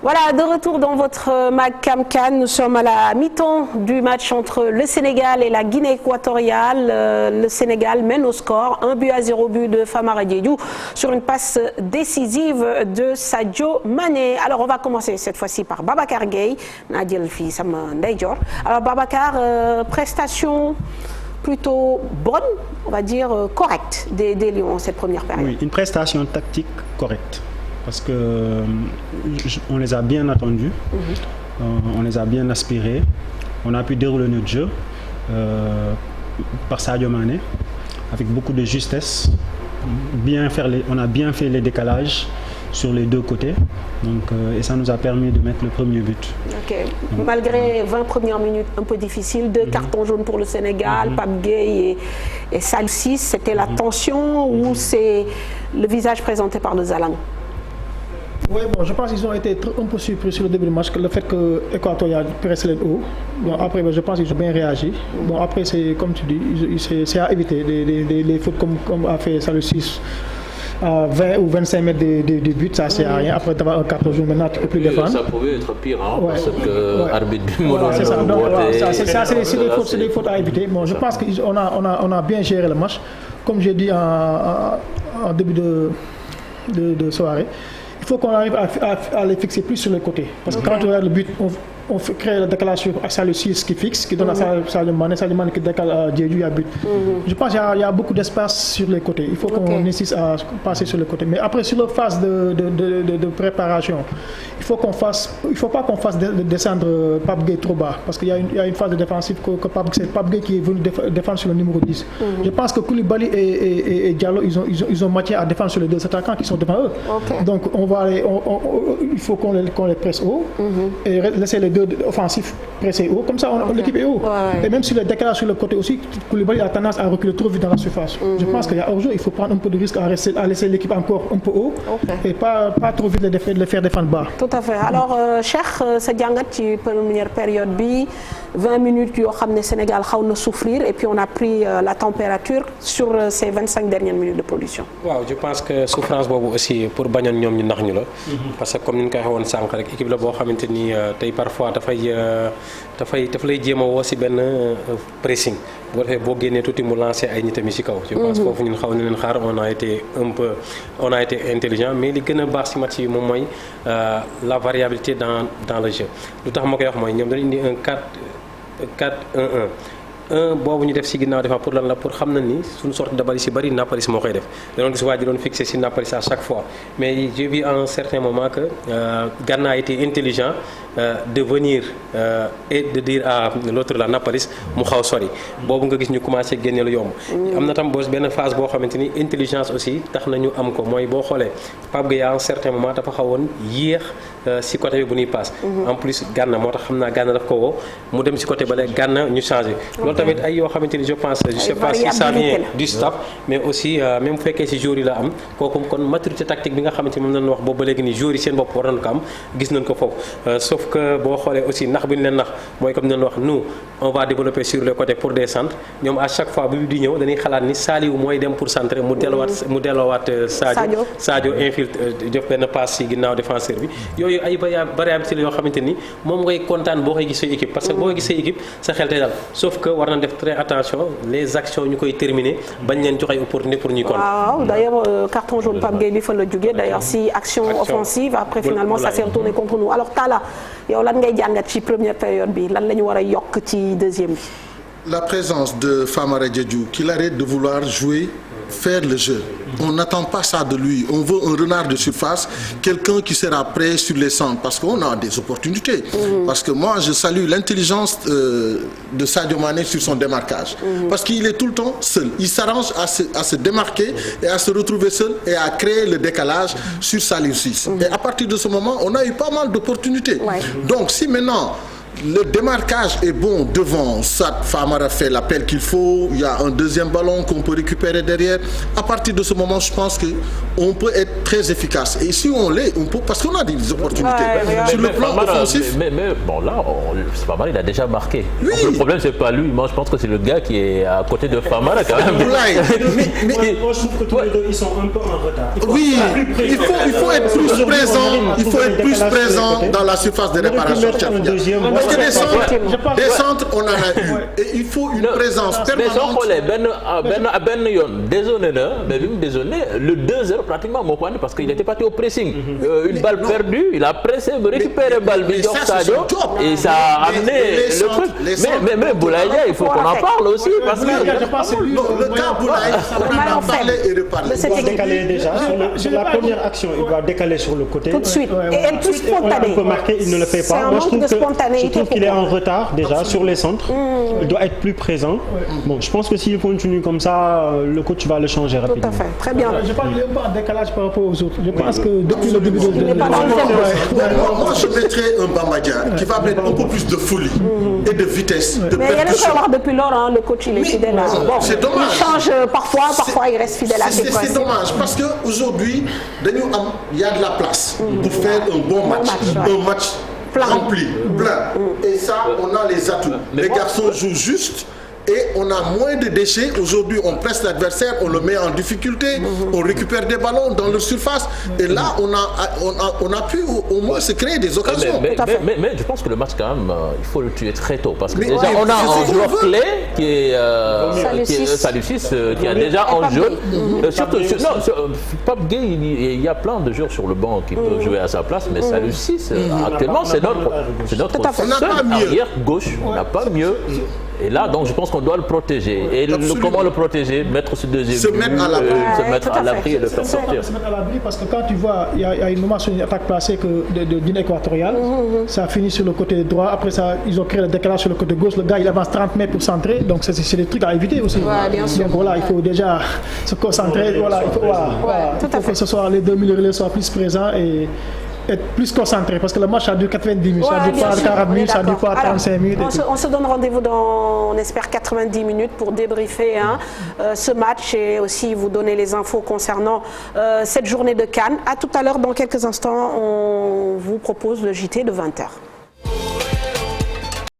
Voilà, de retour dans votre Mag Cam Can. Nous sommes à la mi-temps du match entre le Sénégal et la Guinée équatoriale. Le Sénégal mène au score 1-0 but de Famara Diédhiou sur une passe décisive de Sadio Mané. Alors on va commencer cette fois-ci par Babacar Gueye. naa jël fii sama ndeyjoor. Alors Babacar, prestation plutôt bonne, on va dire correcte des Lions cette première période. Oui, une prestation tactique correcte. Parce que on les a bien attendus, on les a bien aspirés, on a pu dérouler notre jeu par Sadio Mané avec beaucoup de justesse. On a bien fait les décalages sur les deux côtés, donc et ça nous a permis de mettre le premier but. Ok. Donc, malgré 20 premières minutes un peu difficiles, 2 cartons jaunes pour le Sénégal, Pape Gueye et Salou Ciss, c'était la tension ou c'est le visage présenté par le Zalang? Oui, bon, je pense qu'ils ont été un peu surpris sur le début du match, le fait que l'Équateur presse les hauts. Bon, après, je pense qu'ils ont bien réagi. Bon, après, c'est comme tu dis, c'est à éviter les fautes comme a fait Salou Ciss. À 20 ou 25 mètres de but, ça ne sert à rien. Après, tu as un carton jaune, maintenant tu ne peux plus défendre. Ça pouvait être pire, hein, parce que l'arbitre c'est ça. Donc, c'est des fautes à éviter. Bon, je pense qu'on a bien géré le match. Comme j'ai dit en début de soirée, il faut qu'on arrive à les fixer plus sur le côté. Parce que quand on regarde le but, on crée le décalage sur Salou Ciss qui fixe, qui donne à Sadio Mané qui décale à Diédhiou à but. Je pense qu'il y a beaucoup d'espace sur les côtés. Il faut qu'on insiste à passer sur le côté. Mais après, sur la phase de préparation, il ne faut pas qu'on fasse descendre Pape Gueye trop bas. Parce qu'il y a une phase de défensive que Pape Gueye qui est venu défendre sur le numéro 10. Je pense que Koulibaly et Diallo, ils ont matière à défendre sur les deux attaquants qui sont devant eux. Donc, il faut qu'on les presse haut et laisser les deux offensifs pressés haut. Comme ça, l'équipe est haut. Et même si le décalage sur le côté aussi, Koulibaly a tendance à reculer trop vite dans la surface. Je pense qu'il y a hors-jeu, il faut prendre un peu de risque à laisser l'équipe encore un peu haut et pas trop vite les faire défendre bas. Tout à fait. Alors, Cheikh, sa jàngat ci première période bi 20 minutes yoo xam ne Sénégal xaw na souffrir et puis on a pris la température sur ces 25 dernières minutes de production. waaw je pense que souffrance boobu aussi pour bañoon ñoom ñu nax ñu la. parce que comme ni ñu koy waxee woon sànq rek équipe la boo xamante ni tey parfois dafa lay jéem a woo si benn pressing boo defee boo génnee tuuti mu lancé ay ñi tamit si kaw. je pense foofu ñun xaw na leen xaar on a été intelligent mais li gën a baax si match yi moom mooy la variabilité dans le jeu lu tax ma koy wax mooy ñoom dañu indi un 4-1-1 boobu ñu def si ginnaaw defa pour lan la pour xam na ni suñu sorte de balle si bëri Nampalys moo koy def danoon gis waa ji doon fixé si Nampalys à chaque fois mais j'ai vu à un certain moment que Gana a été intelligent de venir et de dire à l'autre la Nampalys mu xaw sori boobu nga gis ñu commencé génne lu yomb am na tam benn phase boo xamante ni intelligence aussi tax nañu am ko mooy boo xoolee Pape Gueye à un certain moment dafa xawoon yéex si côté bi bu ñuy passe en plus Gana moo tax xam naa Gana daf ko woo mu dem si côté bale Gana ñu changé loolu tamit ay yoo xamante ni je pense je sais pas si ça vient du staff mais aussi même bu fekkee si joueurs yi la am kooku kon maturité tactique bi nga xamante ni moom lañ wax boobu ba léegi ni joueurs yi seen bopp war nañu ko am gis nañ ko foofu sauf que boo xoolee aussi nax bi ñu leen nax mooy comme nañ wax nous on va développer sur le côté pour des centres ñoom à chaque fois bi di ñëw dañuy xalaat ni Saliou mooy dem pour centrer mu delloowaat Sadio infiltre def benn passe si ginnaaw défenseur bi yooyu ay variabilité la yoo xamante ni moom ngay kontaan boo koy gis say équipe parce que boo koy gis say équipe sa xel tey daal sauf que war na def très attention les actions ñu koy terminer bañ leen jox ay opportunité pour ñuy kon waaw d'ailleurs carton jaune Pape Gueye bi fa la jógee d'ailleurs si action offensive après finalement ça s'est retourné contre nous alors Talla yow lan ngay jàngat ci première période bi lan la ñu war a yokk ci deuxième bi. La présence de Famara Diédhiou qu'il arrête de vouloir jouer faire le jeu. On n'attend pas ça de lui. On veut un renard de surface, quelqu'un qui sera prêt sur les centres parce qu'on a des opportunités. Parce que moi, je salue l'intelligence de Sadio Mané sur son démarquage. Parce qu'il est tout le temps seul. Il s'arrange à se démarquer et à se retrouver seul et à créer le décalage sur Salou Ciss. Et à partir de ce moment, on a eu pas mal d'opportunités. Donc, si maintenant le démarquage est bon devant, Sad Famara fait l'appel qu'il faut, il y a un deuxième ballon qu'on peut récupérer derrière. À partir de ce moment, je pense que on peut être très efficace. Et si on l'est, on peut, parce qu'on a des opportunités. Sur le plan offensif. Mais bon, là, Famara, il a déjà marqué. Oui. Donc, le problème, c'est pas lui. Moi, je pense que c'est le gars qui est à côté de Famara, quand même. Moi, je trouve que tous les deux, ils sont un peu en retard. Oui, il faut être plus présent. Il faut être plus présent dans la surface de réparation. Parce que des centres, on en a eu. Et il faut une présence permanente. Désolé, le 2-0 pratiquement mon point parce qu'il était parti au pressing. Une balle perdue, il a pressé, récupéré la balle et ça a amené le truc. Mais Boulaye, il faut qu'on en parle aussi parce que le cas Boulaye, on en a parlé et reparlé. Il doit décaler déjà sur la première action, il doit décaler sur le côté. Tout de suite. Et être plus spontané. On peut marquer, il ne le fait pas. Moi, je trouve qu'il est en retard déjà sur les centres. Il doit être plus présent. Bon, je pense que s'il continue comme ça, le coach va le changer rapidement. Tout à fait, très bien. Je pense qu'il est pas en décalage par rapport aux autres. Je pense que depuis le début de moi, je mettrais un Bambadia qui va mettre un peu plus de folie et de vitesse, de mais il y a le percussion. savoir depuis lors, le coach il est fidèle. Bon, c'est dommage. Il change parfois il reste fidèle à ses principes. C'est dommage parce qu'aujourd'hui, il y a de la place pour faire un bon match. Un match rempli, plein. Et ça, on a les atouts. Les garçons jouent juste. Et on a moins de déchets. Aujourd'hui, on presse l'adversaire, on le met en difficulté, on récupère des ballons dans leur surface. Et là, on a pu au moins se créer des occasions. Mais je pense que le match, quand même, il faut le tuer très tôt. Parce que déjà, on a un joueur clé qui est Salucis, qui est déjà en jeu. Surtout, Pape Gueye, il y a plein de joueurs sur le banc qui peuvent jouer à sa place. Mais Salucis, actuellement, c'est notre seul arrière gauche. On n'a pas mieux. Et là, donc, je pense qu'on doit le protéger. Et comment le protéger? Mettre ce deuxième se mettre à l'abri. Se mettre à l'abri et le faire sortir. Se mettre à l'abri parce que quand tu vois, il y a une moment sur une attaque placée de Guinée équatoriale, ça a fini sur le côté droit. Après ça, ils ont créé le décalage sur le côté gauche. Le gars, il avance 30 mètres pour centrer. Donc, c'est des trucs à éviter aussi. Ouais, bien sûr. Donc, voilà, il faut déjà se concentrer. Voilà, il faut que ce soit les deux milieux soient plus présents et être plus concentré parce que le match a duré 90 minutes, ça dure pas 40 minutes, ça dure pas 35 minutes. On se donne rendez-vous dans, on espère, 90 minutes pour débriefer ce match et aussi vous donner les infos concernant cette journée de Cannes. À tout à l'heure, dans quelques instants, on vous propose le JT de 20h.